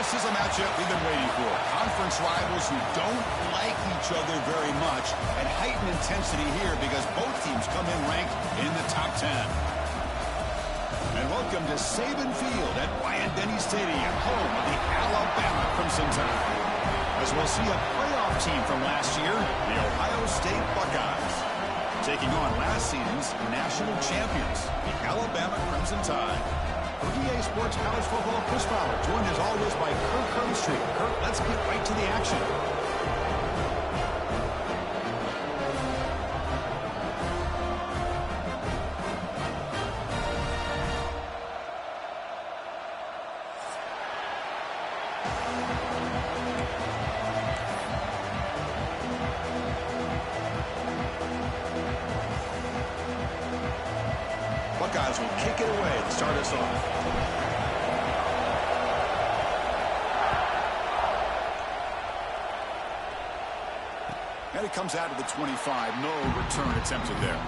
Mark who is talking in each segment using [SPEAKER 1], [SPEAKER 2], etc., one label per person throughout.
[SPEAKER 1] This is a matchup we've been waiting for. Conference rivals who don't like each other very much, and heightened intensity here because both teams come in ranked in the top 10. And welcome to Saban Field at Bryant-Denny Stadium, home of the Alabama Crimson Tide. As we'll see a playoff team from last year, the Ohio State Buckeyes, taking on last season's national champions, the Alabama Crimson Tide. For EA Sports College Football, Chris Fowler, joined as always by Kirk Herbstreit. Kirk, let's get right to the action. Buckeyes will kick it away to start us off. And it comes out of the 25. No return attempted there.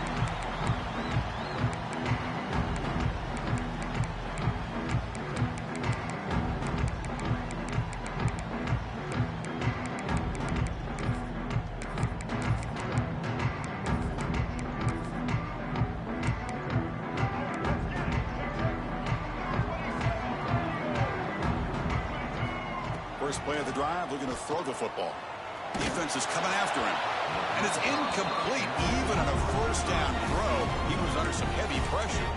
[SPEAKER 1] First play of the drive, looking to throw the football. Defense is coming after him. And it's incomplete, even on a first down throw. He was under some heavy pressure.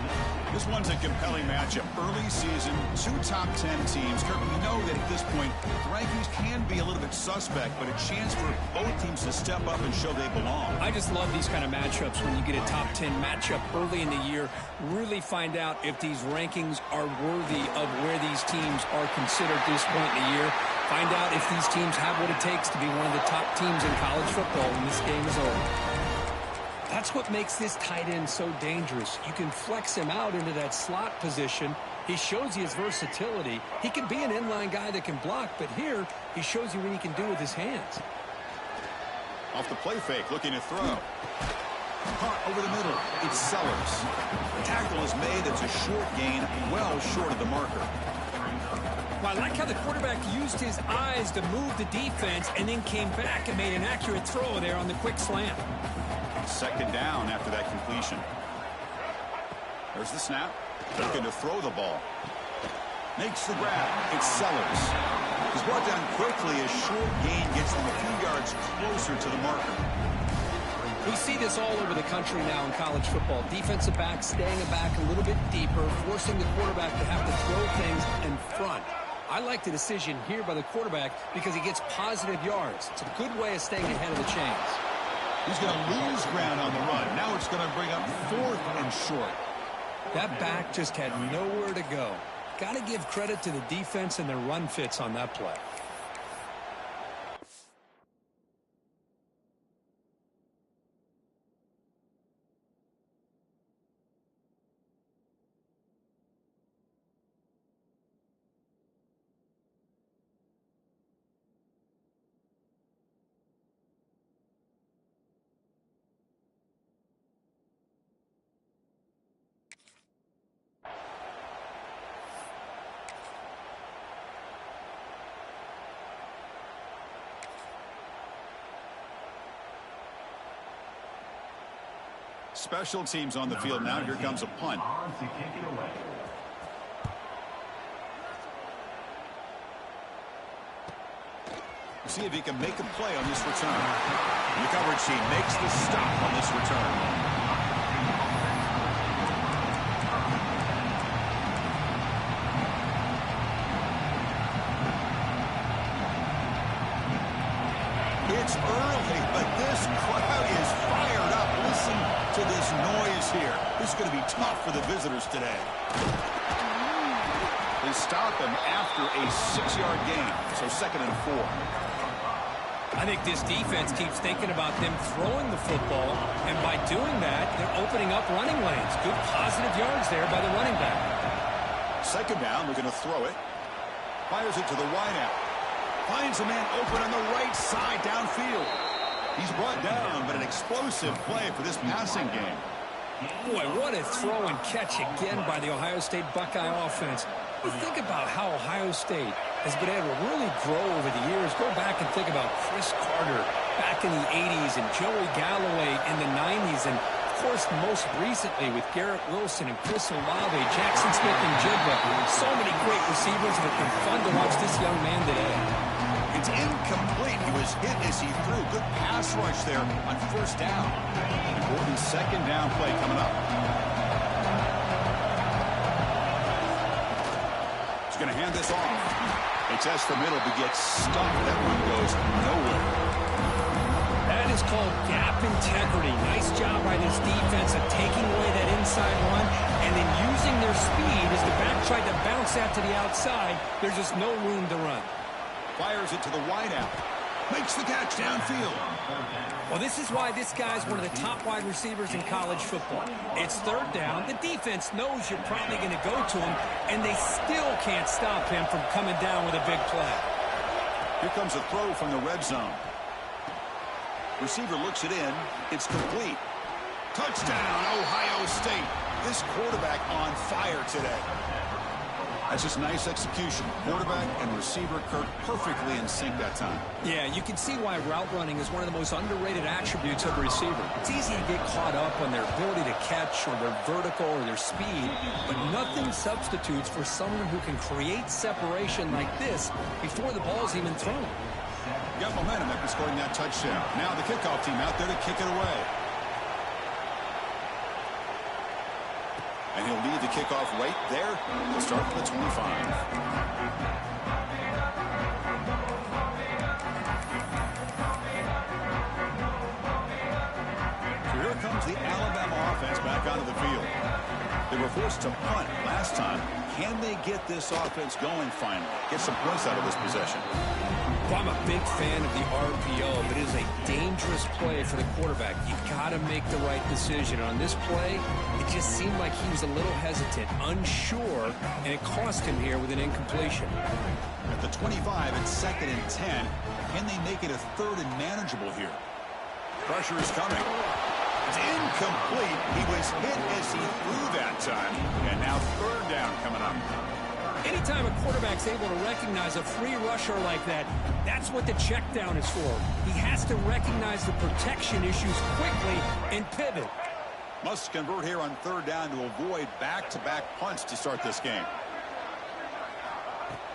[SPEAKER 1] This one's a compelling matchup. Early season, two top 10 teams. Kirk, we know that at this point, the rankings can be a little bit suspect, but a chance for both teams to step up and show they belong.
[SPEAKER 2] I just love these kind of matchups when you get a top 10 matchup early in the year. Really find out if these rankings are worthy of where these teams are considered at this point in the year. Find out if these teams have what it takes to be one of the top teams in college football when this game is over. That's what makes this tight end so dangerous. You can flex him out into that slot position. He shows you his versatility. He can be an inline guy that can block, but here he shows you what he can do with his hands.
[SPEAKER 1] Off the play fake, looking to throw. Caught over the middle. It's Sellers. The tackle is made. It's a short gain, well short of the marker.
[SPEAKER 2] Well, I like how the quarterback used his eyes to move the defense and then came back and made an accurate throw there on the quick slant.
[SPEAKER 1] Second down after that completion. There's the snap. Looking to throw the ball. Makes the grab. It's Sellers. He's brought down quickly as short gain gets them a few yards closer to the marker.
[SPEAKER 2] We see this all over the country now in college football. Defensive backs staying back a little bit deeper, forcing the quarterback to have to throw things in front. I like the decision here by the quarterback because he gets positive yards. It's a good way of staying ahead of the chains.
[SPEAKER 1] He's going to lose ground on the run. Now it's going to bring up 4th and short.
[SPEAKER 2] That back just had nowhere to go. Got to give credit to the defense and their run fits on that play.
[SPEAKER 1] Special teams on the field now. Here comes a punt. See if he can make a play on this return. The coverage team makes the stop on this return. It's early, but this crowd is fired up. Listen to this noise here. This is going to be tough for the visitors today. They stop him after a 6-yard gain, so 2nd and 4.
[SPEAKER 2] I think this defense keeps thinking about them throwing the football, and by doing that, they're opening up running lanes. Good positive yards there by the running back.
[SPEAKER 1] 2nd down, we're going to throw it. Fires it to the wideout. Finds a man open on the right side downfield. He's brought down, but an explosive play for this passing game.
[SPEAKER 2] Boy, what a throw and catch again by the Ohio State Buckeye offense. You think about how Ohio State has been able to really grow over the years. Go back and think about Chris Carter back in the 80s and Joey Galloway in the 90s. And, of course, most recently with Garrett Wilson and Chris Olave, Jackson Smith and Jigba. So many great receivers, and it's been fun to watch this young man today.
[SPEAKER 1] It's incomplete. He was hit as he threw. Good pass rush there on first down. Important second down play coming up. He's going to hand this off. He tests the middle but gets stumped. That one goes nowhere.
[SPEAKER 2] That is called gap integrity. Nice job by this defense of taking away that inside run and then using their speed as the back tried to bounce that to the outside. There's just no room to run.
[SPEAKER 1] Fires it to the wideout. Makes the catch downfield.
[SPEAKER 2] Well, this is why this guy's one of the top wide receivers in college football. It's third down. The defense knows you're probably going to go to him, and they still can't stop him from coming down with a big play.
[SPEAKER 1] Here comes a throw from the red zone. Receiver looks it in. It's complete. Touchdown, Ohio State. This quarterback on fire today. That's just nice execution. Quarterback and receiver Kirk perfectly in sync that time.
[SPEAKER 2] Yeah, you can see why route running is one of the most underrated attributes of a receiver. It's easy to get caught up on their ability to catch or their vertical or their speed, but nothing substitutes for someone who can create separation like this before the ball's even thrown.
[SPEAKER 1] Got momentum after scoring that touchdown. Now the kickoff team out there to kick it away. And he'll lead the kickoff right there. He'll start from the 25. So here comes the Alabama offense back onto the field. They were forced to punt last time. Can they get this offense going finally? Get some points out of this possession.
[SPEAKER 2] Well, I'm a big fan of the RPO, but it is a dangerous play for the quarterback. You've got to make the right decision. On this play, it just seemed like he was a little hesitant, unsure, and it cost him here with an incompletion.
[SPEAKER 1] At the 25, it's 2nd and 10. Can they make it a 3rd and manageable here? Pressure is coming. It's incomplete. He was hit as he threw that time. And now 3rd down coming up.
[SPEAKER 2] Anytime a quarterback's able to recognize a free rusher like that, that's what the check down is for. He has to recognize the protection issues quickly and pivot.
[SPEAKER 1] Must convert here on 3rd down to avoid back-to-back punts to start this game.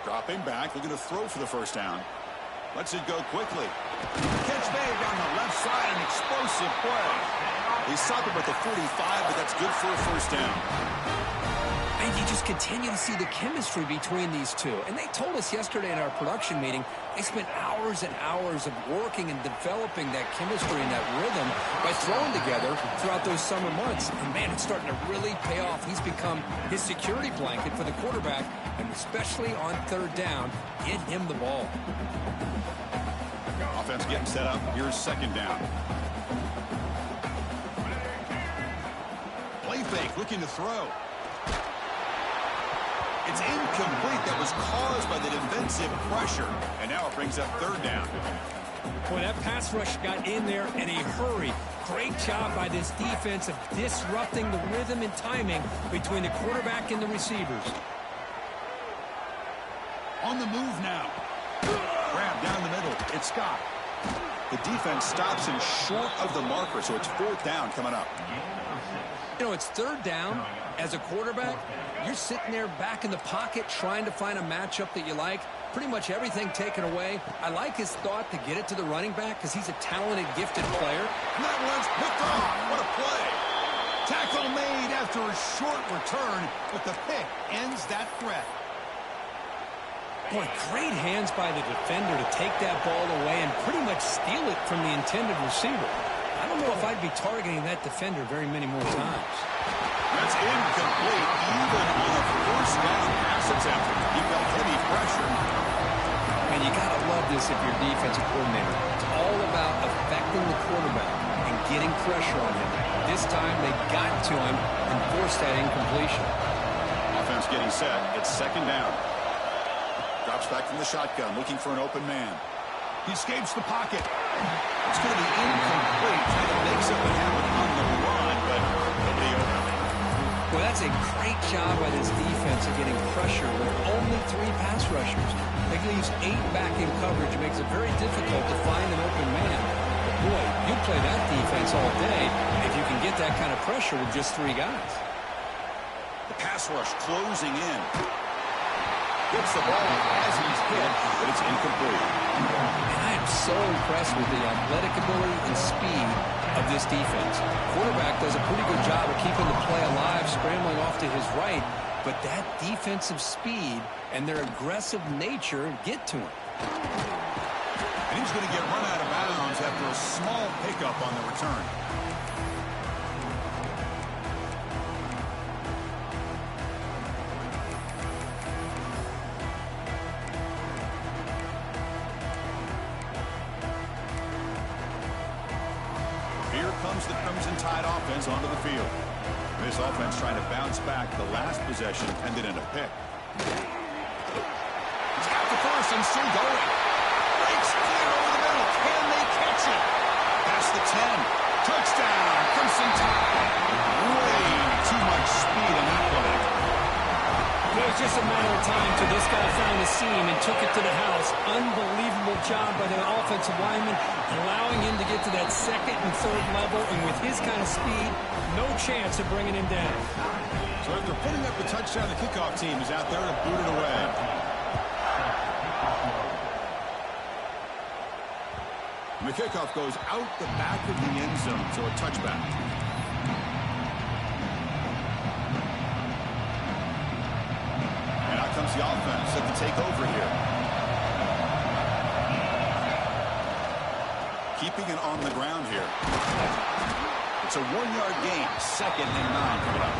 [SPEAKER 1] Dropping back, looking to throw for the 1st down. Lets it go quickly. Catch made on the left side, an explosive play. He stopped him at the 45, but that's good for a 1st down.
[SPEAKER 2] And you just continue to see the chemistry between these two. And they told us yesterday in our production meeting, they spent hours and hours of working and developing that chemistry and that rhythm by throwing together throughout those summer months. And, man, it's starting to really pay off. He's become his security blanket for the quarterback, and especially on 3rd down, get him the ball.
[SPEAKER 1] Offense getting set up. Here's 2nd down. Play fake, looking to throw. It's incomplete. That was caused by the defensive pressure. And now it brings up 3rd down.
[SPEAKER 2] Boy, that pass rush got in there in a hurry. Great job by this defense of disrupting the rhythm and timing between the quarterback and the receivers.
[SPEAKER 1] On the move now. Grab down the middle. It's Scott. The defense stops him short of the marker, so it's 4th down coming up.
[SPEAKER 2] You know, it's 3rd down. As a quarterback, you're sitting there back in the pocket trying to find a matchup that you like. Pretty much everything taken away. I like his thought to get it to the running back because he's a talented, gifted player.
[SPEAKER 1] And that one's picked off. What a play. Tackle made after a short return, but the pick ends that threat.
[SPEAKER 2] Boy, great hands by the defender to take that ball away and pretty much steal it from the intended receiver. I don't know if I'd be targeting that defender very many more times.
[SPEAKER 1] That's incomplete, even on a 1st down pass attempt. He felt heavy pressure.
[SPEAKER 2] And you got to love this if you're a defensive coordinator. It's all about affecting the quarterback and getting pressure on him. This time they got to him and forced that incompletion.
[SPEAKER 1] Offense getting set. It's 2nd down. Drops back from the shotgun, looking for an open man. He escapes the pocket. It's going to be incomplete. It makes up what happened on the run, but nobody open.
[SPEAKER 2] Well, that That's a great job by this defense of getting pressure with only 3 pass rushers. It leaves 8 back in coverage. It makes it very difficult to find an open man. But boy, you play that defense all day if you can get that kind of pressure with just 3 guys.
[SPEAKER 1] The pass rush closing in. Gets the ball as he's hit, but it's incomplete.
[SPEAKER 2] And I am so impressed with the athletic ability and speed of this defense. Quarterback does a pretty good job of keeping the play alive, scrambling off to his right, but that defensive speed and their aggressive nature get to him.
[SPEAKER 1] And he's going to get run out of bounds after a small pickup on the return. Comes the Crimson Tide offense onto the field. This offense trying to bounce back. The last possession ended in a pick. He's got the first and still going. Breaks clear over the middle. Can they catch it? Past the 10. Touchdown, Crimson Tide. Way too much speed in that play.
[SPEAKER 2] It was just a matter of time till this guy found the seam and took it to the house. Unbelievable job by the offensive lineman, allowing him to get to that 2nd and 3rd level, and with his kind of speed, no chance of bringing him down.
[SPEAKER 1] So after putting up the touchdown, the kickoff team is out there to boot it away. And the kickoff goes out the back of the end zone, so a touchback. Comes the offense set to take over here. Keeping it on the ground here. It's a 1-yard gain. 2nd and 9 coming up.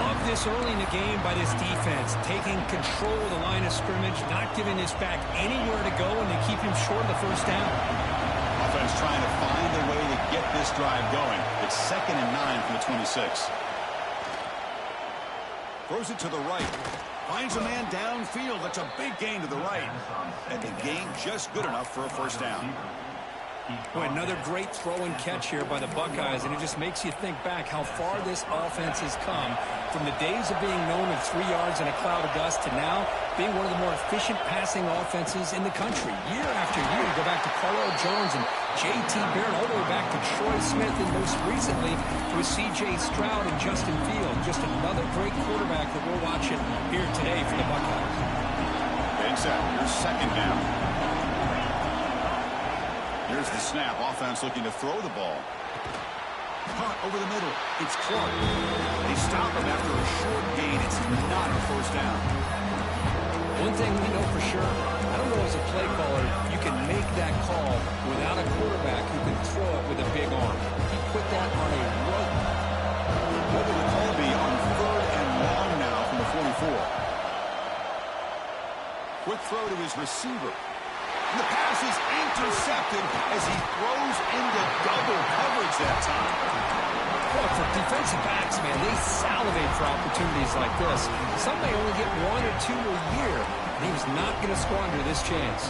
[SPEAKER 2] Love this early in the game by this defense, taking control of the line of scrimmage, not giving this back anywhere to go, and they keep him short of the 1st down.
[SPEAKER 1] Offense trying to find a way to get this drive going. It's 2nd and 9 from the 26. Throws it to the right. Finds a man downfield. That's a big gain to the right. And the gain just good enough for a 1st down.
[SPEAKER 2] Boy, another great throw and catch here by the Buckeyes, and it just makes you think back how far this offense has come from the days of being known of 3 yards in a cloud of dust to now being one of the more efficient passing offenses in the country. Year after year, you go back to Carl Jones and J.T. Barrett, all the way back to Troy Smith, and most recently with C.J. Stroud and Justin Fields. Just another great quarterback that we're watching here today for the Buckeyes.
[SPEAKER 1] Inside, here's 2nd down. Here's the snap. Offense looking to throw the ball. Caught over the middle. It's Clark. They stop him after a short gain. It's not a 1st down.
[SPEAKER 2] One thing we know for sure, I don't know as a play caller, you can make that call without a quarterback who can throw it with a big arm. He put that on a run.
[SPEAKER 1] What will the call be on 3rd and long now from the 44? Quick throw to his receiver. The pass is intercepted as he throws into double coverage that time.
[SPEAKER 2] Well, for defensive backs, man, they salivate for opportunities like this. Some may only get 1 or 2 a year, and he was not going to squander this chance.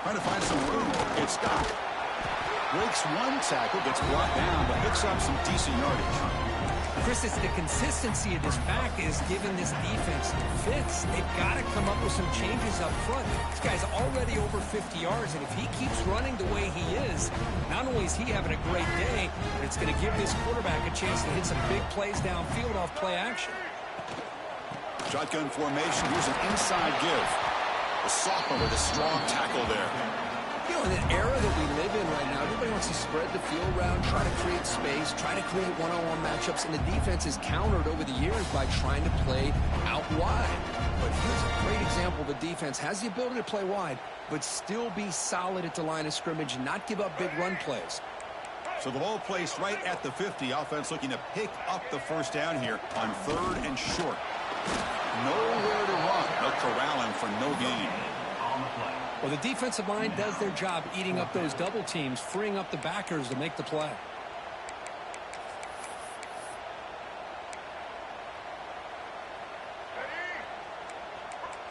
[SPEAKER 1] Trying to find some room. It's Scott. Breaks 1 tackle, gets brought down, but picks up some decent yardage.
[SPEAKER 2] Chris, it's the consistency of this back is giving this defense fits. They've got to come up with some changes up front. This guy's already over 50 yards, and if he keeps running the way he is, not only is he having a great day, but it's going to give this quarterback a chance to hit some big plays downfield off play action.
[SPEAKER 1] Shotgun formation. Here's an inside give. The sophomore with a strong tackle there.
[SPEAKER 2] You know, in an era that we live in right now, everybody wants to spread the field around, try to create space, try to create one-on-one matchups, and the defense is countered over the years by trying to play out wide. But here's a great example. The defense has the ability to play wide, but still be solid at the line of scrimmage and not give up big run plays.
[SPEAKER 1] So the ball placed right at the 50. Offense looking to pick up the 1st down here on 3rd and short. Nowhere to run. They'll corral him for no gain.
[SPEAKER 2] Well, the defensive line does their job eating up those double teams, freeing up the backers to make the play.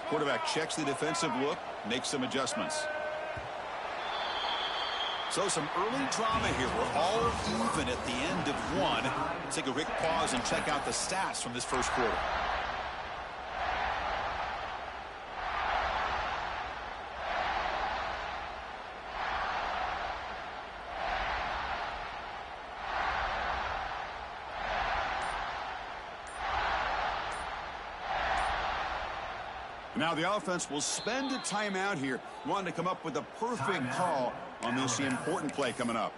[SPEAKER 1] Quarterback checks the defensive look, makes some adjustments. So some early drama here. We're all even at the end of one. Let's take a quick pause and check out the stats from this first quarter. Now the offense will spend a timeout here, wanting to come up with a perfect call on this important play coming up.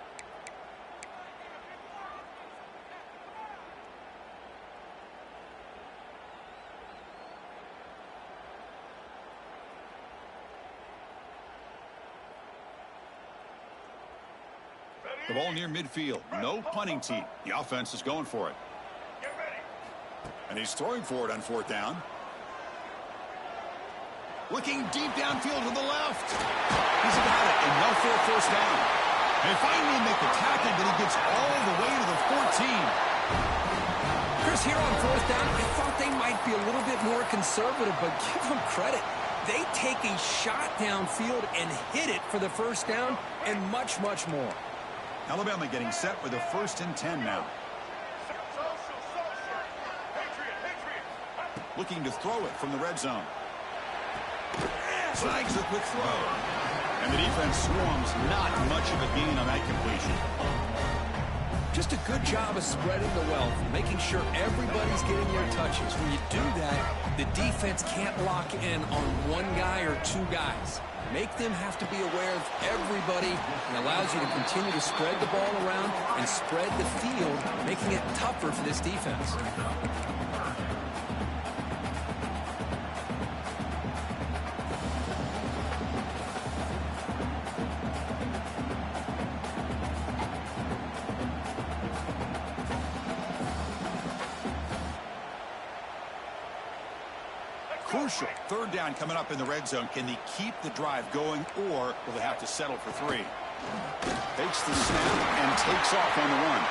[SPEAKER 1] The ball near midfield. No punting team. The offense is going for it. And he's throwing for it on fourth down. Looking deep downfield to the left. He's got it, enough for a first down. They finally make the tackle, but he gets all the way to the 14.
[SPEAKER 2] Chris, here on fourth down, I thought they might be a little bit more conservative, but give them credit. They take a shot downfield and hit it for the first down and much, much more.
[SPEAKER 1] Alabama getting set with a 1st and 10 now. Looking to throw it from the red zone. Snags a quick throw. And the defense swarms, not much of a gain on that completion.
[SPEAKER 2] Just a good job of spreading the wealth, making sure everybody's getting their touches. When you do that, the defense can't lock in on one guy or two guys. Make them have to be aware of everybody, and allows you to continue to spread the ball around and spread the field, making it tougher for this defense.
[SPEAKER 1] Crucial. 3rd down coming up in the red zone. Can they keep the drive going, or will they have to settle for 3? Takes the snap and takes off on the run.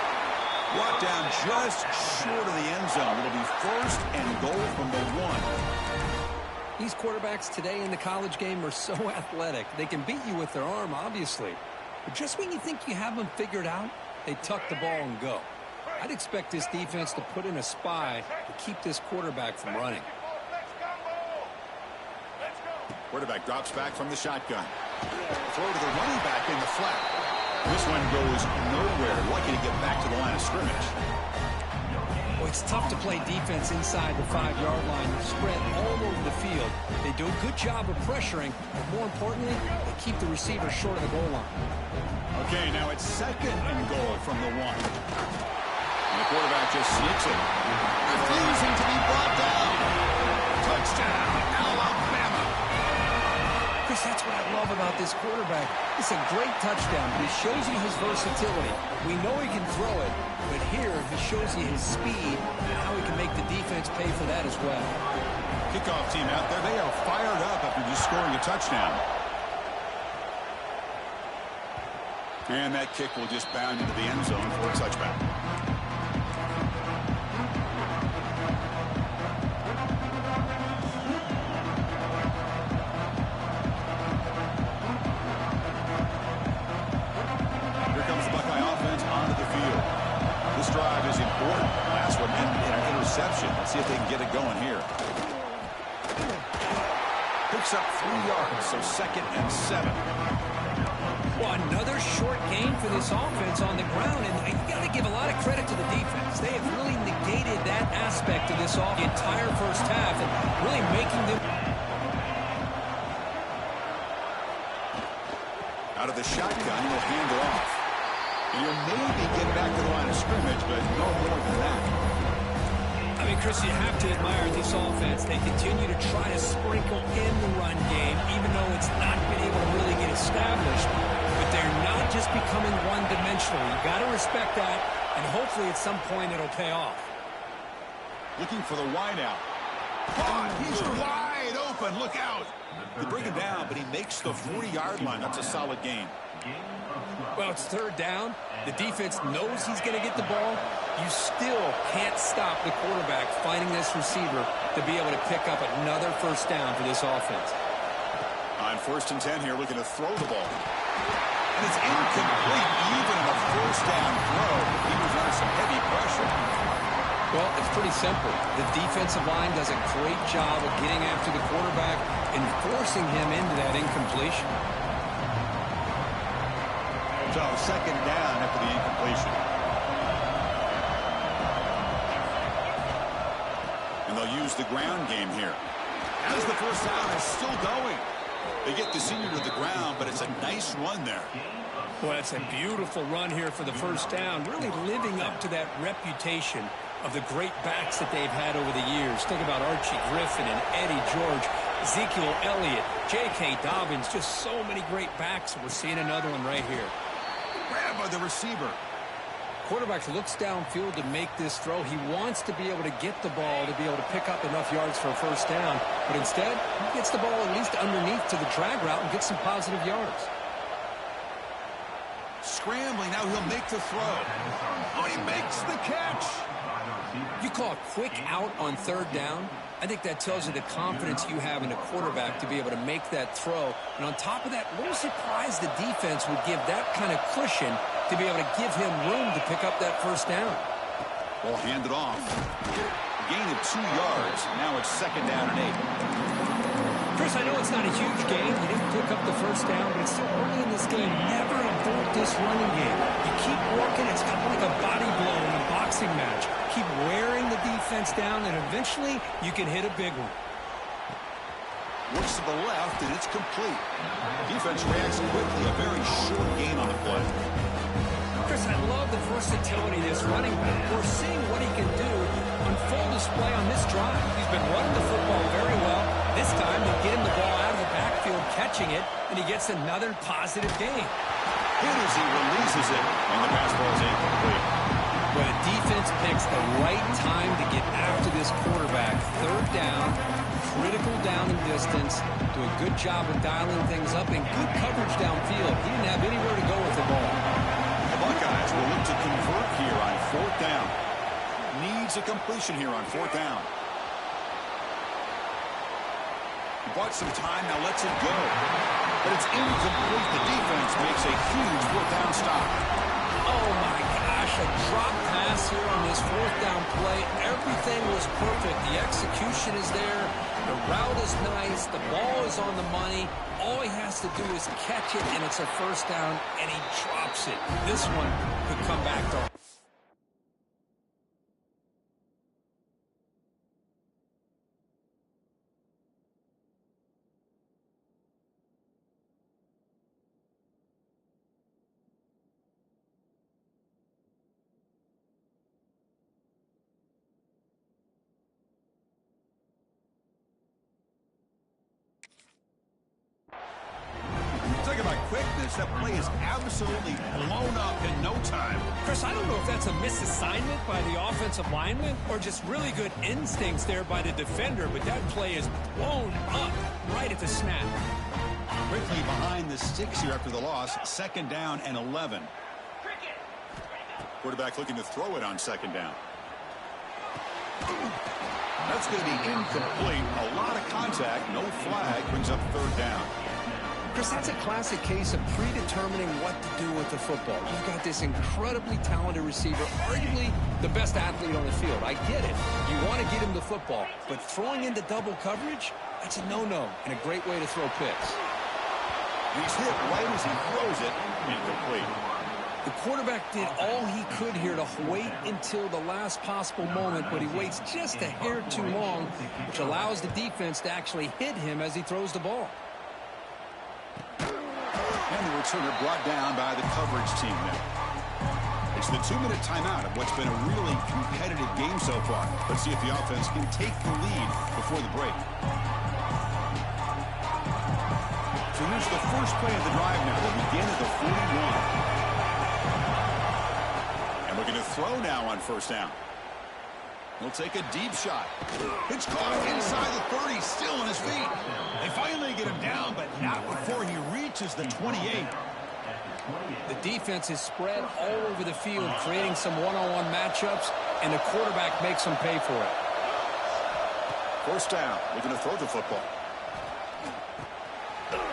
[SPEAKER 1] Brought down just short of the end zone. It'll be 1st and goal from the 1.
[SPEAKER 2] These quarterbacks today in the college game are so athletic. They can beat you with their arm, obviously. But just when you think you have them figured out, they tuck the ball and go. I'd expect this defense to put in a spy to keep this quarterback from running.
[SPEAKER 1] Quarterback drops back from the shotgun. Throw to the running back in the flat. This one goes nowhere. Lucky to get back to the line of scrimmage.
[SPEAKER 2] Well, it's tough to play defense inside the 5-yard line. They're spread all over the field. They do a good job of pressuring, but more importantly, they keep the receiver short of the goal line.
[SPEAKER 1] Okay, now it's 2nd and goal from the 1. And the quarterback just sneaks it. Refusing to be brought down. Touchdown, Alabama.
[SPEAKER 2] Chris, that's what I love about this quarterback. It's a great touchdown, but he shows you his versatility. We know he can throw it, but here he shows you his speed and how he can make the defense pay for that as well.
[SPEAKER 1] Kickoff team out there, they are fired up after just scoring a touchdown. And that kick will just bound into the end zone for a touchback. Drive is important. Last one and an interception. Let's see if they can get it going here. Picks up 3 yards, so 2nd and 7.
[SPEAKER 2] Well, another short gain for this offense on the ground, and you got to give a lot of credit to the defense. They have really negated that aspect of this offense the entire first half and really making them.
[SPEAKER 1] Out of the shotgun, he'll hand it off. You'll maybe get back to the line of scrimmage, but no more than that.
[SPEAKER 2] I mean, Chris, you have to admire this offense. They continue to try to sprinkle in the run game, even though it's not been able to really get established. But they're not just becoming one-dimensional. You've got to respect that, and hopefully at some point it'll pay off.
[SPEAKER 1] Looking for the wideout. He's wide open. Look out. They bring him down, but he makes the 40-yard line. That's a solid gain.
[SPEAKER 2] Well, it's 3rd down. The defense knows he's going to get the ball. You still can't stop the quarterback finding this receiver to be able to pick up another first down for this offense.
[SPEAKER 1] On 1st and 10 here, looking to throw the ball. And it's incomplete even in a first down throw. He was under some heavy pressure.
[SPEAKER 2] Well, it's pretty simple. The defensive line does a great job of getting after the quarterback and forcing him into that incompletion.
[SPEAKER 1] So second down after the incompletion. And they'll use the ground game here. As the first down is still going. They get the senior to the ground, but it's a nice run there.
[SPEAKER 2] Well, it's a beautiful run here for the first down, really living up to that reputation of the great backs that they've had over the years. Think about Archie Griffin and Eddie George, Ezekiel Elliott, J.K. Dobbins, just so many great backs. We're seeing another one right here.
[SPEAKER 1] Grab by the receiver.
[SPEAKER 2] Quarterback looks downfield to make this throw. He wants to be able to get the ball to be able to pick up enough yards for a first down. But instead, he gets the ball at least underneath to the drag route and gets some positive yards.
[SPEAKER 1] Scrambling, now he'll make the throw. Oh, he makes the catch.
[SPEAKER 2] You call a quick out on third down. I think that tells you the confidence you have in a quarterback to be able to make that throw. And on top of that, a little surprised the defense would give that kind of cushion to be able to give him room to pick up that first down.
[SPEAKER 1] Ball handed off. Gain of 2 yards. Now it's second down and 8.
[SPEAKER 2] Chris, I know it's not a huge gain. He didn't pick up the first down, but it's still early in this game. Never avoid this running game. You keep working. It's kind of like a body blow in a boxing match. Keep wearing the defense down, and eventually you can hit a big one.
[SPEAKER 1] Looks to the left, and it's complete. Defense reacts quickly. A very short gain on the play.
[SPEAKER 2] Chris, I love the versatility of this running back. We're seeing what he can do on full display on this drive. He's been running the football very well. This time they get him the ball out of the backfield, catching it, and he gets another positive gain.
[SPEAKER 1] Hit as he releases it, and the pass ball is incomplete.
[SPEAKER 2] When a defense picks the right time to get after this quarterback, third down, critical down and distance, do a good job of dialing things up, and good coverage downfield. He didn't have anywhere to go with the ball.
[SPEAKER 1] The Buckeyes will look to convert here on fourth down. Needs a completion here on fourth down. He bought some time, now lets it go. But it's incomplete. The defense makes a huge fourth down stop.
[SPEAKER 2] Oh, my gosh, a drop pass here on this fourth down play. Everything was perfect. The execution is there. The route is nice. The ball is on the money. All he has to do is catch it, and it's a first down, and he drops it. This one could come back to
[SPEAKER 1] Talk about quickness. That play is absolutely blown up in no time.
[SPEAKER 2] Chris, I don't know if that's a misassignment by the offensive lineman or just really good instincts there by the defender, but that play is blown up right at the snap.
[SPEAKER 1] Quickly behind the sticks here after the loss. Second down and 11. Quarterback looking to throw it on second down. That's going to be incomplete. A lot of contact. No flag. Brings up third down.
[SPEAKER 2] Chris, that's a classic case of predetermining what to do with the football. You've got this incredibly talented receiver, arguably the best athlete on the field. I get it. You want to get him the football, but throwing into double coverage, that's a no-no and a great way to throw picks.
[SPEAKER 1] He's hit right as he throws it. Incomplete.
[SPEAKER 2] The quarterback did all he could here to wait until the last possible moment, but he waits just a hair too long, which allows the defense to actually hit him as he throws the ball.
[SPEAKER 1] And the returner brought down by the coverage team now. It's the 2-minute timeout of what's been a really competitive game so far. Let's see if the offense can take the lead before the break. So here's the first play of the drive now. They begin at the 41. And looking to throw now on first down. He'll take a deep shot. It's caught inside the 30, still on his feet. They finally get him down, but not before he reaches the 28.
[SPEAKER 2] The defense is spread all over the field, creating some one-on-one matchups, and the quarterback makes them pay for it.
[SPEAKER 1] First down, looking to throw the football.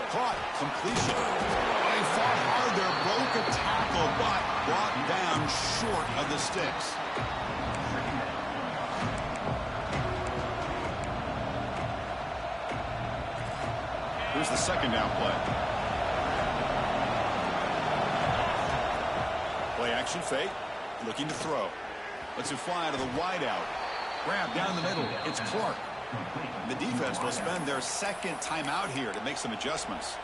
[SPEAKER 1] Caught, completion. He fought hard there, broke a tackle, but brought down short of the sticks. Here's the second down play. Play action fake. Looking to throw. Lets it fly to the wideout. Grab down the middle. It's Clark. The defense will spend their second timeout here to make some adjustments.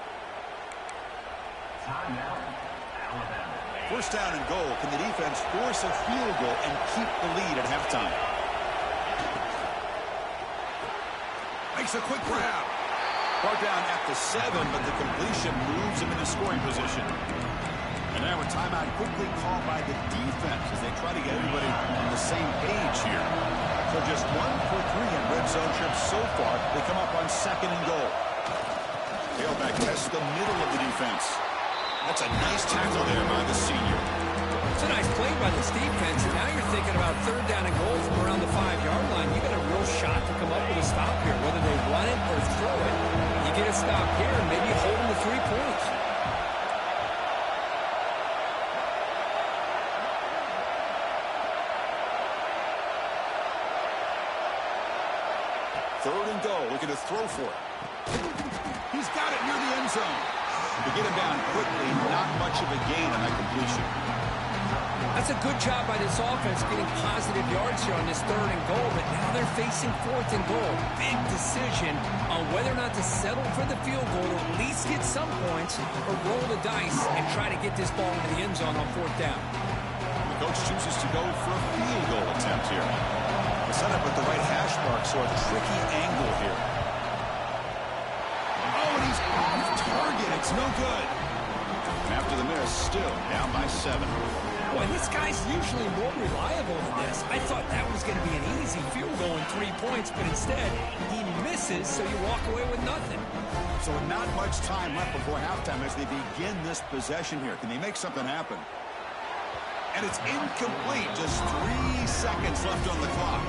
[SPEAKER 1] First down and goal. Can the defense force a field goal and keep the lead at halftime? Makes a quick grab. Brought down at the 7, but the completion moves him into scoring position. And now a timeout quickly called by the defense as they try to get everybody on the same page here. So just 1 for 3 in red zone trips so far. They come up on second and goal. Tailback tests the middle of the defense. That's a nice tackle there by the senior.
[SPEAKER 2] It's a nice play by this defense, and now you're thinking about third down and goal from around the 5-yard line. You got a real shot to come up with a stop here, whether they run it or throw it. You get a stop here and maybe hold them to 3 points.
[SPEAKER 1] Third and goal, looking to throw for it. He's got it near the end zone. To get him down quickly, not much of a gain on that completion.
[SPEAKER 2] That's a good job by this offense getting positive yards here on this third and goal, but now they're facing fourth and goal. Big decision on whether or not to settle for the field goal to at least get some points or roll the dice and try to get this ball into the end zone on fourth down.
[SPEAKER 1] The coach chooses to go for a field goal attempt here. The setup at the right hash mark, so a tricky angle here. Oh, and he's off target. It's no good. And after the miss, still down by 7.
[SPEAKER 2] Boy, this guy's usually more reliable than this. I thought that was going to be an easy field goal in 3 points, but instead, he misses, so you walk away with nothing.
[SPEAKER 1] So not much time left before halftime as they begin this possession here. Can they make something happen? And it's incomplete. Just 3 seconds left on the clock.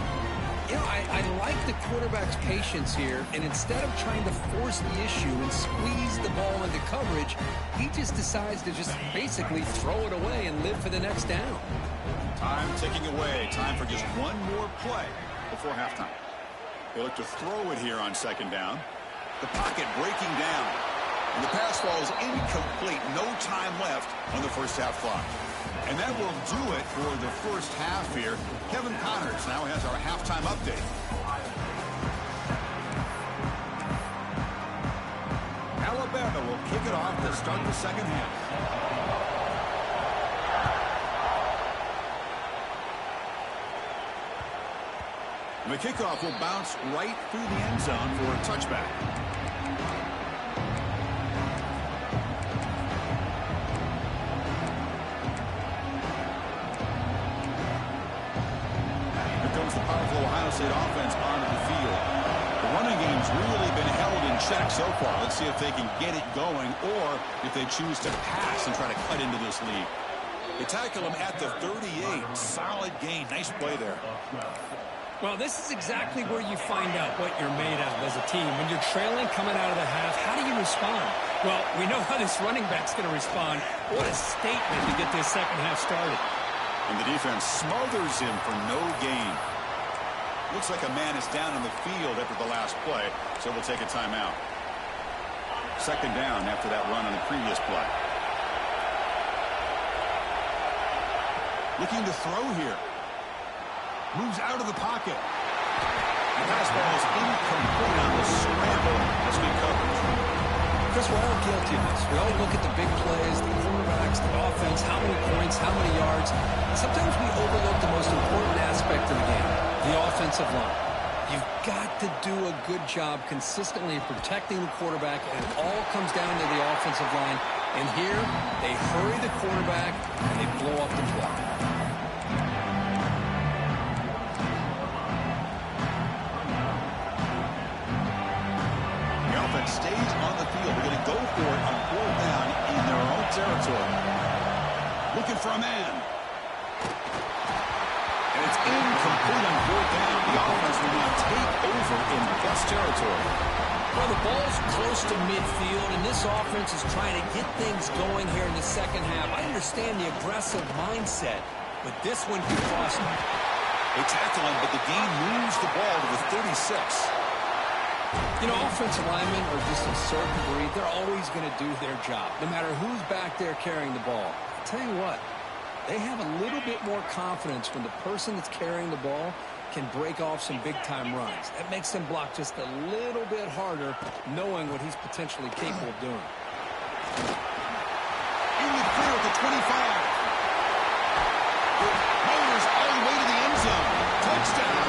[SPEAKER 2] You know, I like the quarterback's patience here, and instead of trying to force the issue and squeeze the ball into coverage, he just decides to just basically throw it away and live for the next down.
[SPEAKER 1] Time ticking away. Time for just one more play before halftime. They look to throw it here on second down. The pocket breaking down. And the pass falls incomplete. No time left on the first half clock. And that will do it for the first half here. Kevin Connors now has our halftime update. Alabama will kick it off to start the second half. The kickoff will bounce right through the end zone for a touchback. The powerful Ohio State offense onto the field. The running game's really been held in check so far. Let's see if they can get it going or if they choose to pass and try to cut into this lead. They tackle him at the 38. Solid gain. Nice play there.
[SPEAKER 2] Well, this is exactly where you find out what you're made of as a team. When you're trailing coming out of the half, how do you respond? Well, we know how this running back's going to respond. What a statement to get this second half started.
[SPEAKER 1] And the defense smothers him for no gain. Looks like a man is down on the field after the last play, so we'll take a timeout. Second down after that run on the previous play. Looking to throw here. Moves out of the pocket. The pass ball is incomplete on the scramble. That's good coverage.
[SPEAKER 2] Chris, we're all guilty of this. We all look at the big plays, the quarterbacks, the offense, how many points, how many yards. Sometimes we overlook the most important aspect of the game, the offensive line. You've got to do a good job consistently protecting the quarterback, and it all comes down to the offensive line. And here, they hurry the quarterback, and they blow up the play.
[SPEAKER 1] Stays on the field. They're going to go for it on fourth down in their own territory. Looking for a man. And it's incomplete on fourth down. The offense will now take over in plus territory.
[SPEAKER 2] Well, the ball's close to midfield, and this offense is trying to get things going here in the second half. I understand the aggressive mindset, but this one could cost them.
[SPEAKER 1] They tackle him, but the gain moves the ball to the 36.
[SPEAKER 2] You know, offensive linemen are just a certain breed. They're always going to do their job, no matter who's back there carrying the ball. I'll tell you what, they have a little bit more confidence when the person that's carrying the ball can break off some big-time runs. That makes them block just a little bit harder, knowing what he's potentially capable of doing.
[SPEAKER 1] In the clear at the 25. Motors all the way to the end zone. Touchdown.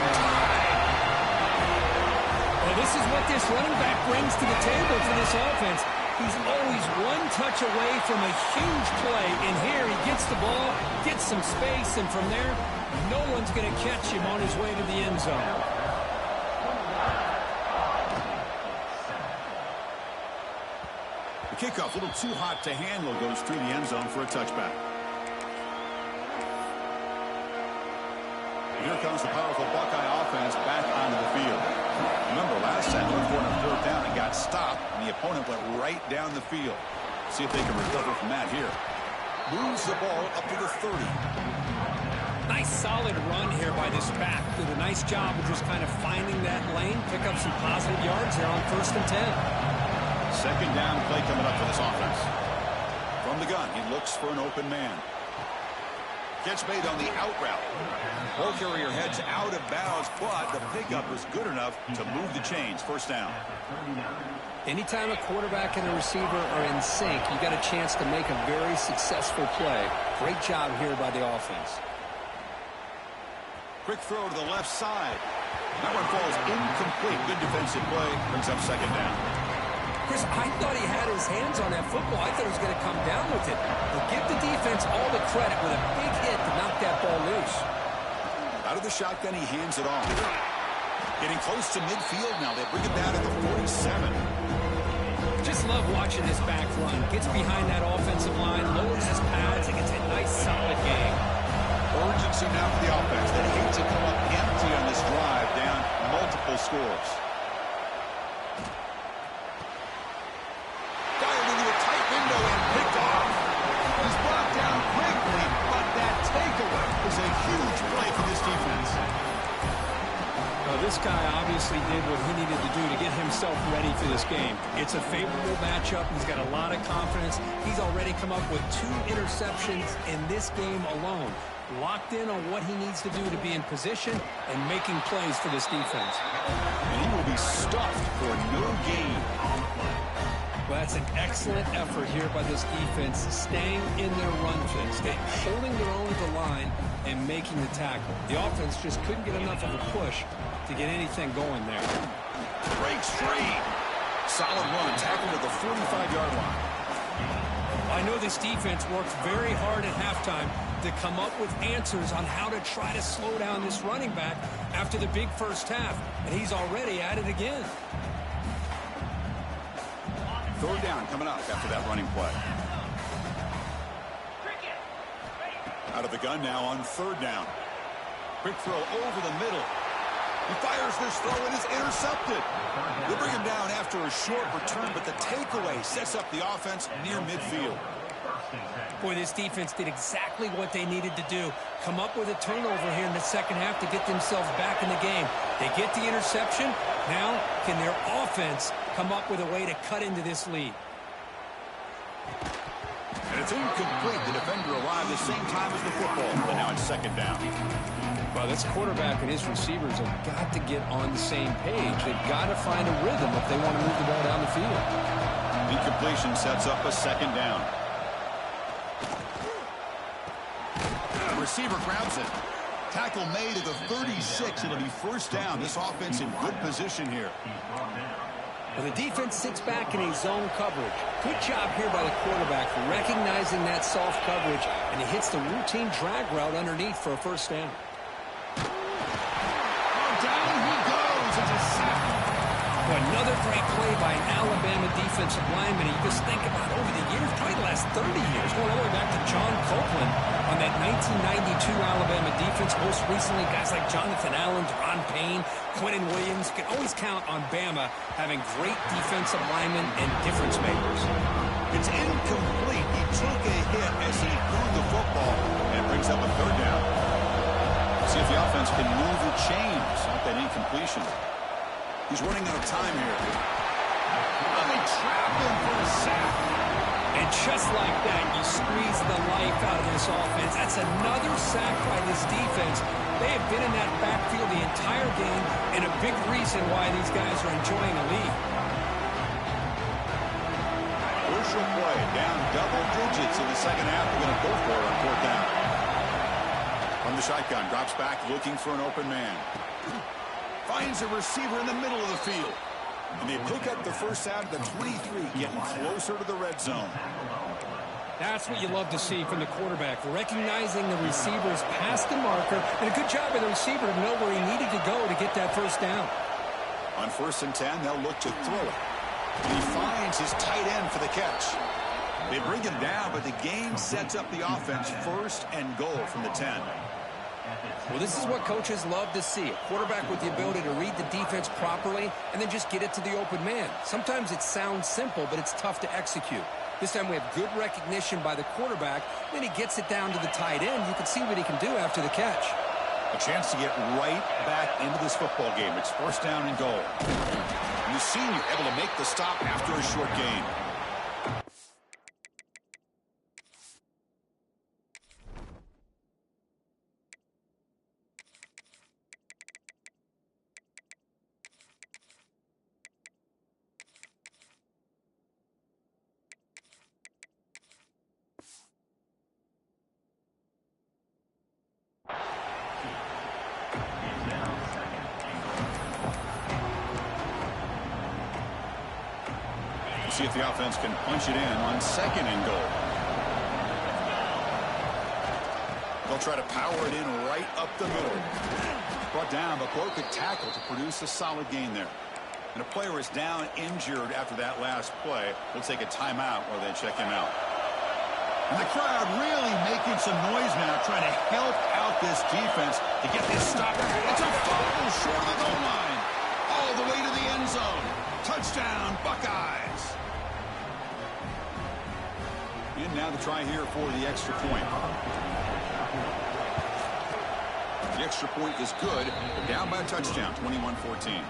[SPEAKER 2] Well, this is what this running back brings to the table for this offense. He's always one touch away from a huge play, and here he gets the ball, gets some space, and from there, no one's going to catch him on his way to the end zone.
[SPEAKER 1] The kickoff, a little too hot to handle, goes through the end zone for a touchback. Here comes the powerful Buckeye offense back onto the field. Remember, last time they were going on third down and got stopped, and the opponent went right down the field. See if they can recover from that here. Moves the ball up to the 30.
[SPEAKER 2] Nice solid run here by this back. Did a nice job of just kind of finding that lane, pick up some positive yards here on 1st and 10.
[SPEAKER 1] Second down play coming up for this offense. From the gun, he looks for an open man. Catch made on the out route. Ball carrier heads out of bounds, but the pickup was good enough to move the chains. First down.
[SPEAKER 2] Anytime a quarterback and a receiver are in sync, you got a chance to make a very successful play. Great job here by the offense.
[SPEAKER 1] Quick throw to the left side. That one falls incomplete. Good defensive play. Brings up second down.
[SPEAKER 2] Chris, I thought he had his hands on that football. I thought he was going to come down with it. But give the defense all the credit with a big hit to knock that ball loose.
[SPEAKER 1] Out of the shotgun, he hands it off. Getting close to midfield now. They bring it down to the 47.
[SPEAKER 2] Just love watching this back run. Gets behind that offensive line, lowers his pads, and gets a nice solid game.
[SPEAKER 1] Urgency now for the offense. They hate to come up empty on this drive, down multiple scores. Fired into a tight window and picked off. He's brought down quickly, but that takeaway is a huge play for this defense.
[SPEAKER 2] This guy obviously did what he needed to do to get himself ready for this game. It's a favorable matchup. He's got a lot of confidence. He's already come up with 2 interceptions in this game alone. Locked in on what he needs to do to be in position and making plays for this defense.
[SPEAKER 1] And he will be stuffed for no gain.
[SPEAKER 2] Well, that's an excellent effort here by this defense, staying in their run fix, holding their own to the line and making the tackle. The offense just couldn't get enough of a push to get anything going there.
[SPEAKER 1] Breaks free. Solid run, tackled at the 45-yard line.
[SPEAKER 2] I know this defense worked very hard at halftime to come up with answers on how to try to slow down this running back after the big first half, and he's already at it again.
[SPEAKER 1] Third down coming up after that running play. Out of the gun now on third down. Quick throw over the middle. He fires this throw and is intercepted. They bring him down after a short return, but the takeaway sets up the offense near midfield.
[SPEAKER 2] Boy, this defense did exactly what they needed to do. Come up with a turnover here in the second half to get themselves back in the game. They get the interception. Now, can their offense come up with a way to cut into this lead?
[SPEAKER 1] And it's incomplete. The defender arrived the same time as the football, but now it's second down.
[SPEAKER 2] Well, this quarterback and his receivers have got to get on the same page. They've got to find a rhythm if they want to move the ball down the field.
[SPEAKER 1] Incompletion sets up a second down. The receiver grabs it. Tackle made at the 36. It'll be first down. This offense in good position here.
[SPEAKER 2] Well, the defense sits back in a zone coverage. Good job here by the quarterback recognizing that soft coverage, and he hits the routine drag route underneath for a first down.
[SPEAKER 1] Down he goes. It's a sack.
[SPEAKER 2] Well, another great play by an Alabama defensive lineman. You just think about over the years, probably the last 30 years, going all the way back to John Copeland on that 1992 Alabama defense. Most recently, guys like Jonathan Allen, Deron Payne, Quentin Williams. You can always count on Bama having great defensive linemen and difference makers.
[SPEAKER 1] It's incomplete. He took a hit as he threw the football, and it brings up a third down. See if the offense can move the chains off that incompletion. He's running out of time here. Oh, they trap him for a sack.
[SPEAKER 2] And just like that, you squeeze the life out of this offense. That's another sack by this defense. They have been in that backfield the entire game, and a big reason why these guys are enjoying a lead.
[SPEAKER 1] Crucial play, down double digits in the second half. They're going to go for it on fourth down. From the shotgun, drops back looking for an open man. Finds a receiver in the middle of the field. And they pick up the first out of the 23, getting closer to the red zone.
[SPEAKER 2] That's what you love to see from the quarterback, recognizing the receiver's past the marker, and a good job by the receiver to know where he needed to go to get that first down.
[SPEAKER 1] On 1st and 10, they'll look to throw it. And he finds his tight end for the catch. They bring him down, but the game sets up the offense 1st and goal from the 10.
[SPEAKER 2] Well, this is what coaches love to see. A quarterback with the ability to read the defense properly and then just get it to the open man. Sometimes it sounds simple, but it's tough to execute. This time we have good recognition by the quarterback. Then he gets it down to the tight end. You can see what he can do after the catch.
[SPEAKER 1] A chance to get right back into this football game. It's 1st down and goal. And the senior able to make the stop after a short gain. See if the offense can punch it in on 2nd and goal. They'll try to power it in right up the middle. Brought down, but broke a tackle to produce a solid gain there. And a player is down injured after that last play. We'll take a timeout while they check him out. And the crowd really making some noise now, trying to help out this defense to get this stop. It's a fumble short of the goal line. All the way to the end zone. Touchdown, Buckeyes. And now the try here for the extra point. The extra point is good. They're down by a touchdown, 21-14.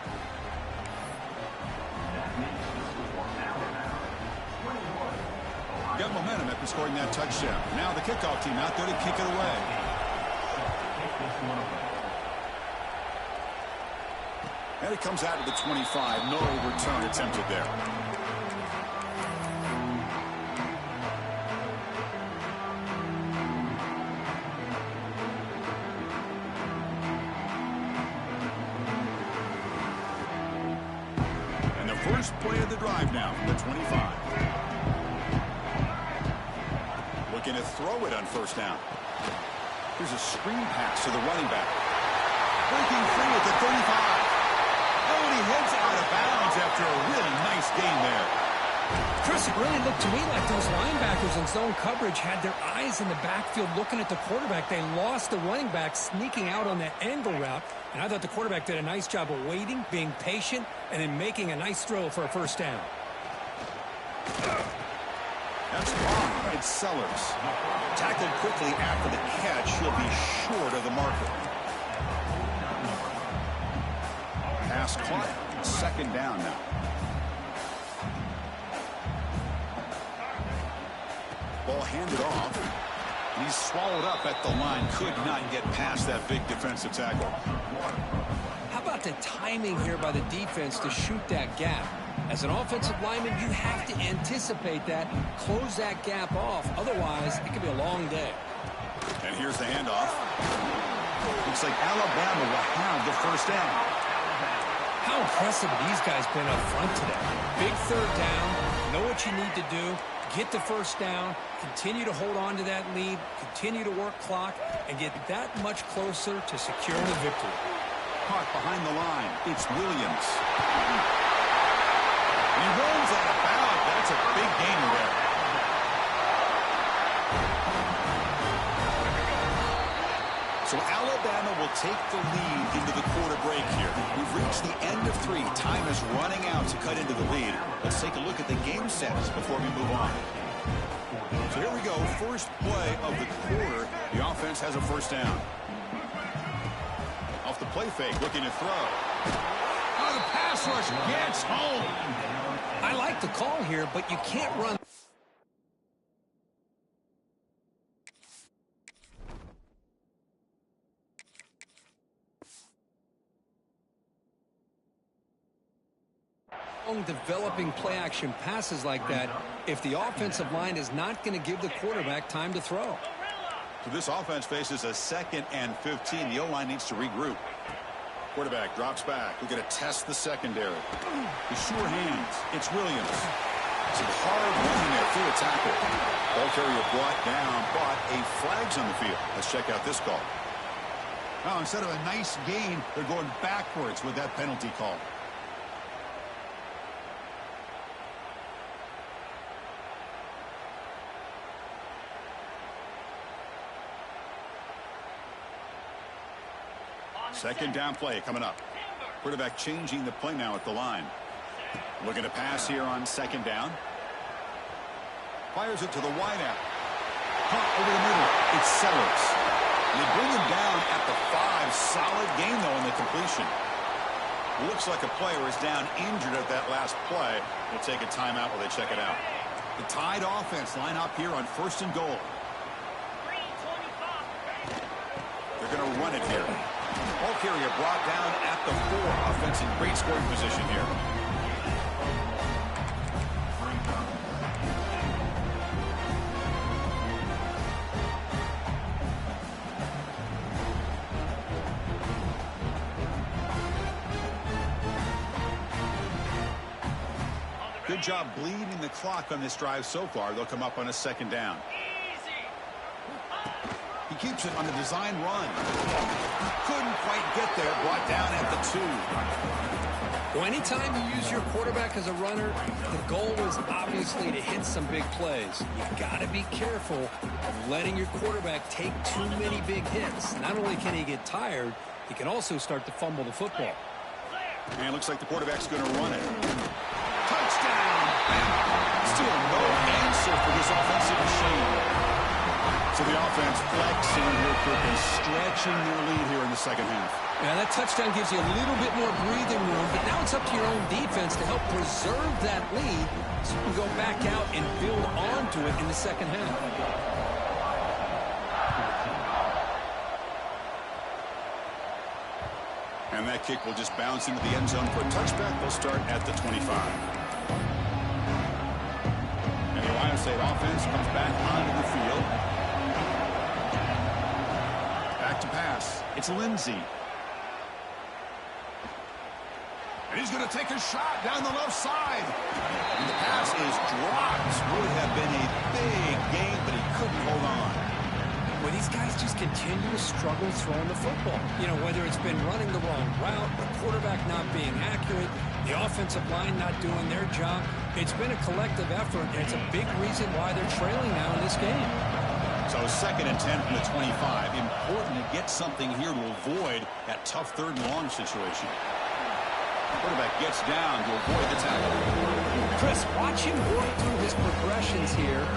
[SPEAKER 1] Got momentum after scoring that touchdown. Now the kickoff team out there to kick it away. And it comes out to the 25. No return attempted there. And the first play of the drive now from the 25. Looking to throw it on 1st down. Here's a screen pass to the running back. Breaking free at the 35. Oh, and he heads out of bounds after a really nice gain there.
[SPEAKER 2] Chris, it really looked to me like those linebackers in zone coverage had their eyes in the backfield looking at the quarterback. They lost the running back sneaking out on that angle route. And I thought the quarterback did a nice job of waiting, being patient, and then making a nice throw for a 1st down.
[SPEAKER 1] That's wrong. It's Sellers. Tackled quickly after the catch. He'll be short of the marker. Pass caught. 2nd down now. Ball handed off. And he's swallowed up at the line. Could not get past that big defensive tackle.
[SPEAKER 2] How about the timing here by the defense to shoot that gap? As an offensive lineman, you have to anticipate that, close that gap off. Otherwise, it could be a long day.
[SPEAKER 1] And here's the handoff. Looks like Alabama will have the 1st down.
[SPEAKER 2] How impressive have these guys been up front today? Big 3rd down, know what you need to do, get the 1st down, continue to hold on to that lead, continue to work clock, and get that much closer to securing the victory.
[SPEAKER 1] Caught behind the line. It's Williams. He rolls out of bounds. That's a big gainer there. So Alabama will take the lead into the quarter break here. We've reached the end of 3. Time is running out to cut into the lead. Let's take a look at the game status before we move on. So here we go. First play of the quarter. The offense has a first down. Off the play fake, looking to throw. Oh, the pass rush gets home.
[SPEAKER 2] I like the call here, but you can't run. Developing play-action passes like that if the offensive line is not going to give the quarterback time to throw.
[SPEAKER 1] So this offense faces a 2nd and 15. The O-line needs to regroup. Quarterback drops back. We're going to test the secondary. The sure hands. It's Williams. Some hard running there through a tackle. Ball carrier brought down, but a flag's on the field. Let's check out this call. Now, instead of a nice gain, they're going backwards with that penalty call. Second down play coming up. Quarterback changing the play now at the line. Looking to pass here on second down. Fires it to the wideout. Caught over the middle. It's Sellers. They bring him down at the 5. Solid gain, though, in the completion. Looks like a player is down injured at that last play. We'll take a timeout while they check it out. The Tide offense line up here on 1st and goal. They're going to run it here. Ball carrier brought down at the 4. Offense in great scoring position here. Good job bleeding the clock on this drive so far. They'll come up on a second down. He keeps it on the design run. Couldn't quite get there. Brought down at the 2.
[SPEAKER 2] Well, anytime you use your quarterback as a runner, the goal is obviously to hit some big plays. You got to be careful of letting your quarterback take too many big hits. Not only can he get tired, he can also start to fumble the football.
[SPEAKER 1] And it looks like the quarterback's going to run it. Touchdown! Still no answer for this offensive machine. So the offense flexing real quick and stretching their lead here in the second half.
[SPEAKER 2] Yeah, that touchdown gives you a little bit more breathing room, but now it's up to your own defense to help preserve that lead so you can go back out and build onto it in the second half.
[SPEAKER 1] And that kick will just bounce into the end zone for a touchback. They'll start at the 25. And the Ohio State offense comes back onto the field. Back to pass. It's Lindsey. And he's going to take a shot down the left side. And the pass is dropped. Would have been a big game, but he couldn't hold on.
[SPEAKER 2] Well, these guys just continue to struggle throwing the football. You know, whether it's been running the wrong route, the quarterback not being accurate, the offensive line not doing their job. It's been a collective effort, and it's a big reason why they're trailing now in this game.
[SPEAKER 1] So 2nd and 10 from the 25. Important to get something here to avoid that tough 3rd and long situation. Quarterback gets down to avoid the tackle.
[SPEAKER 2] Chris, watch him work through his progressions here.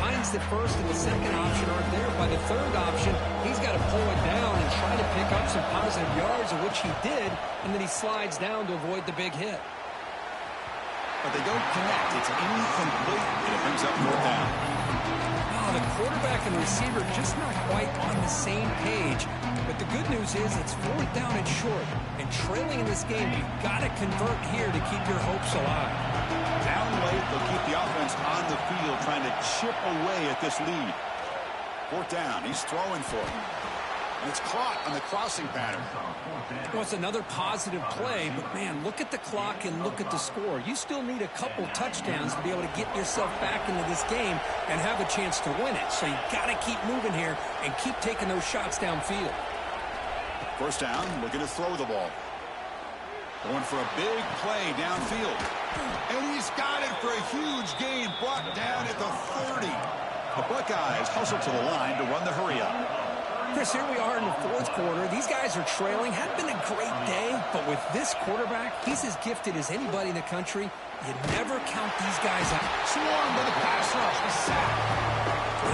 [SPEAKER 2] Finds the 1st and the 2nd option aren't there. By the 3rd option, he's got to pull it down and try to pick up some positive yards, of which he did, and then he slides down to avoid the big hit.
[SPEAKER 1] But they don't connect. It's incomplete, and it brings up 4th down.
[SPEAKER 2] Oh, the quarterback and receiver just not quite on the same page. But the good news is it's 4th down and short. And trailing in this game, you've got to convert here to keep your hopes alive.
[SPEAKER 1] Down late, they'll keep the offense on the field trying to chip away at this lead. 4th down. He's throwing for it. And it's caught on the crossing pattern.
[SPEAKER 2] Well, it's another positive play, but, man, look at the clock and look at the score. You still need a couple touchdowns to be able to get yourself back into this game and have a chance to win it. So you got to keep moving here and keep taking those shots downfield.
[SPEAKER 1] 1st down, looking to throw the ball. Going for a big play downfield. And he's got it for a huge gain, brought down at the 30. The Buckeyes hustle to the line to run the hurry-up.
[SPEAKER 2] Chris, here we are in the fourth quarter. These guys are trailing. Hadn't been a great day, but with this quarterback, he's as gifted as anybody in the country. You never count these guys out.
[SPEAKER 1] Swarmed by the pass rush. A sack.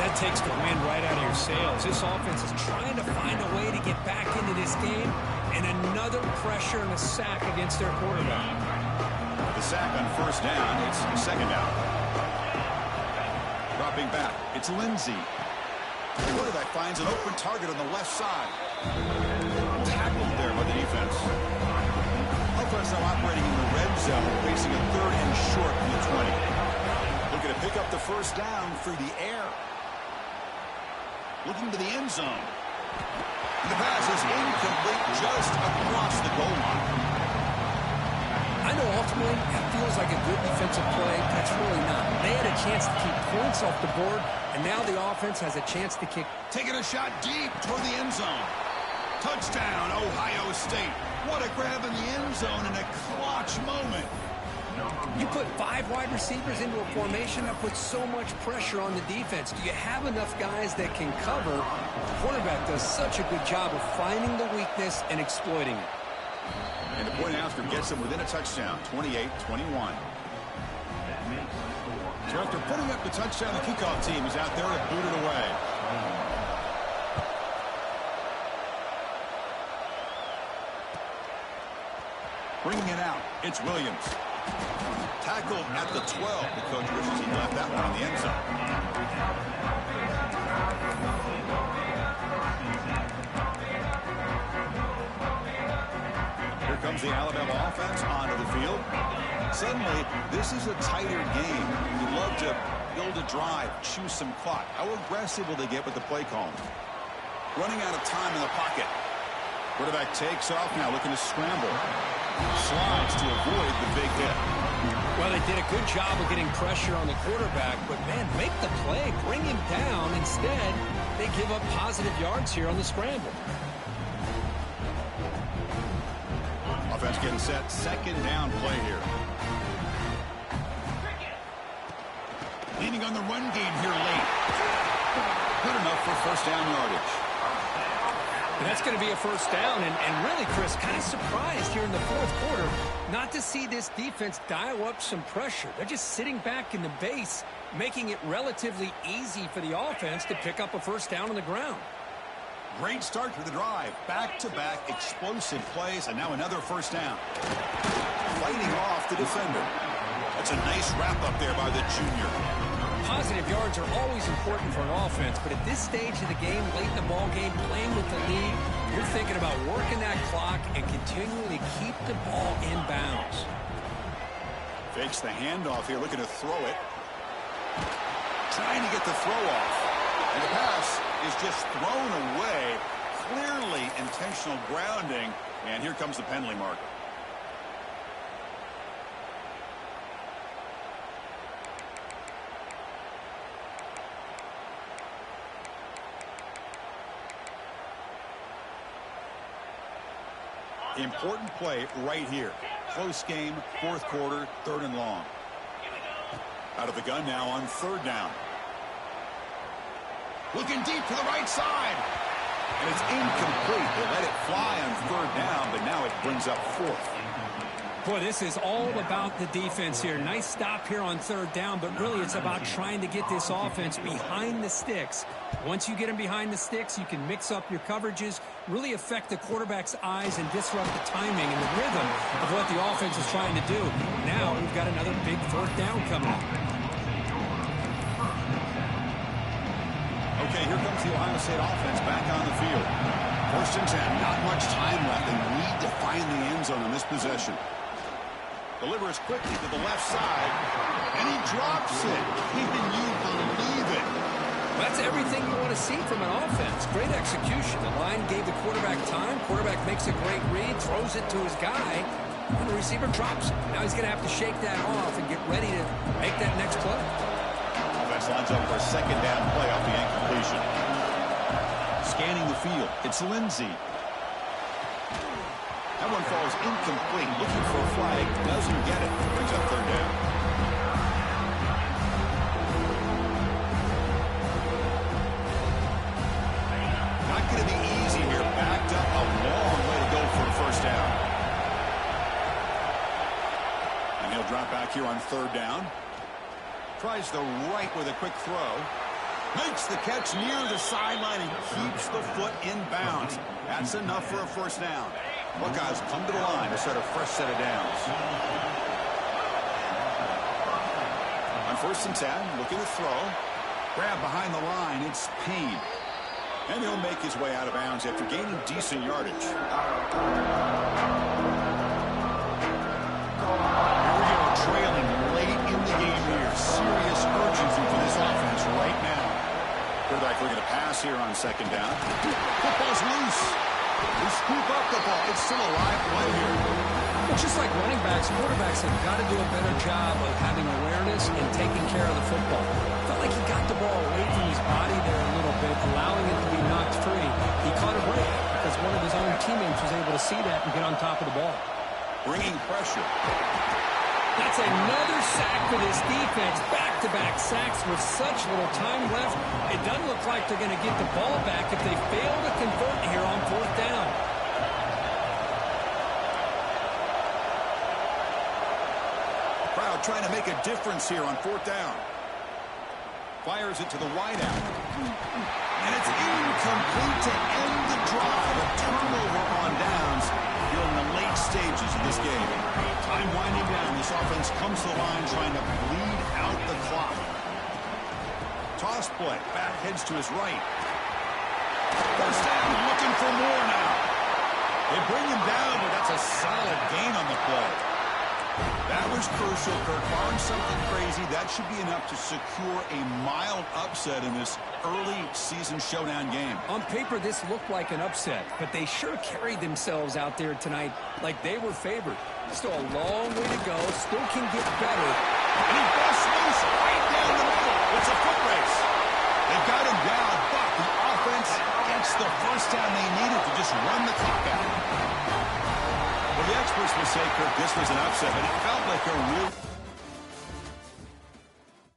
[SPEAKER 2] That takes the wind right out of your sails. This offense is trying to find a way to get back into this game, and another pressure and a sack against their quarterback.
[SPEAKER 1] The sack on first down. It's second down. Dropping back. It's Lindsey. The quarterback finds an open target on the left side. Tackled there by the defense. Offense now operating in the red zone, facing a third and short from the 20. Looking to pick up the first down through the air. Looking to the end zone. And the pass is incomplete just across the goal line.
[SPEAKER 2] I know ultimately it feels like a good defensive play. That's really not. They had a chance to keep points off the board, and now the offense has a chance to kick.
[SPEAKER 1] Taking a shot deep toward the end zone. Touchdown, Ohio State. What a grab in the end zone in a clutch moment.
[SPEAKER 2] You put 5 wide receivers into a formation that puts so much pressure on the defense. Do you have enough guys that can cover? The quarterback does such a good job of finding the weakness and exploiting it.
[SPEAKER 1] And the point after gets them within a touchdown, 28-21. So after putting up the touchdown, the kickoff team is out there to boot it away. Bringing it out, it's Williams. Tackled at the 12. The coach wishes he left that one in the end zone. Here comes the Alabama offense onto the field. Suddenly, this is a tighter game. You'd love to build a drive, choose some clock. How aggressive will they get with the play call? Running out of time in the pocket. Quarterback takes off now, looking to scramble. Slides to avoid the big hit.
[SPEAKER 2] Well, they did a good job of getting pressure on the quarterback, but, man, make the play, bring him down. Instead, they give up positive yards here on the scramble.
[SPEAKER 1] Offense getting set, second down play here. Leaning on the run game here late. Good enough for first down yardage.
[SPEAKER 2] And that's going to be a first down, and really, Chris, kind of surprised here in the fourth quarter not to see this defense dial up some pressure. They're just sitting back in the base, making it relatively easy for the offense to pick up a first down on the ground.
[SPEAKER 1] Great start to the drive. Back-to-back explosive plays, and now another first down. Fighting off the defender. That's a nice wrap-up there by the junior.
[SPEAKER 2] Positive yards are always important for an offense, but at this stage of the game, late in the ball game, playing with the lead, you're thinking about working that clock and continuing to keep the ball in bounds.
[SPEAKER 1] Fakes the handoff here, looking to throw it. Trying to get the throw off. And the pass is just thrown away. Clearly intentional grounding. And here comes the penalty mark. Important play right here. Close game, fourth quarter, third and long. Out of the gun now on third down. Looking deep to the right side. And it's incomplete. They let it fly on third down, but now it brings up fourth.
[SPEAKER 2] Boy, this is all about the defense here. Nice stop here on third down, but really it's about trying to get this offense behind the sticks. Once you get them behind the sticks, you can mix up your coverages, really affect the quarterback's eyes and disrupt the timing and the rhythm of what the offense is trying to do. Now we've got another big fourth down coming up.
[SPEAKER 1] Okay, here comes the Ohio State offense back on the field. First and 10, not much time left. They need to find the end zone on this possession. Delivers quickly to the left side, and he drops it. Can you believe it?
[SPEAKER 2] That's everything you want to see from an offense. Great execution. The line gave the quarterback time. Quarterback makes a great read, throws it to his guy, and the receiver drops it. Now he's going to have to shake that off and get ready to make that next play.
[SPEAKER 1] Offense lines up for a second down play off the incompletion. Scanning the field, it's Lindsey. That one falls incomplete. Looking for a flag. Doesn't get it. Brings up third down. Not going to be easy here. Backed up a long way to go for a first down. And he'll drop back here on third down. Tries the right with a quick throw. Makes the catch near the sideline and keeps the foot in bounds. That's enough for a first down. Buckeyes come to the line to set a fresh set of downs. On 1st and 10, looking to throw. Grab behind the line, it's Payne. And he'll make his way out of bounds after gaining decent yardage. Here we go, trailing late in the game here. Serious urgency for this offense right now. Quarterback looking to pass here on 2nd down. Football's loose. They scoop up the ball. It's still a live play here.
[SPEAKER 2] It's just like running backs, quarterbacks have got to do a better job of having awareness and taking care of the football. Felt like he got the ball away from his body there a little bit, allowing it to be knocked free. He caught a break because one of his own teammates was able to see that and get on top of the ball.
[SPEAKER 1] Bringing pressure.
[SPEAKER 2] That's another sack for this defense. Back-to-back sacks with such little time left. It doesn't look like they're going to get the ball back if they fail to convert here on 4th down.
[SPEAKER 1] Crowd trying to make a difference here on 4th down. Fires it to the wideout. And it's incomplete to end the drive. A turnover on downs here in the late stages of this game. Time winding down. This offense comes to the line trying to bleed out the clock. Toss play. Back heads to his right. First down. Looking for more now. They bring him down, but that's a solid gain on the play. That was crucial, Kirk. Barring something crazy, that should be enough to secure a mild upset in this early season showdown game.
[SPEAKER 2] On paper, this looked like an upset, but they sure carried themselves out there tonight like they were favored. Still a long way to go. Still can get better.
[SPEAKER 1] And he busts loose right down the middle. It's a foot race. They got him down, but the offense gets the first down they needed to just run the clock out. Well, the experts will say, Kirk, this was an upset, but it felt like a real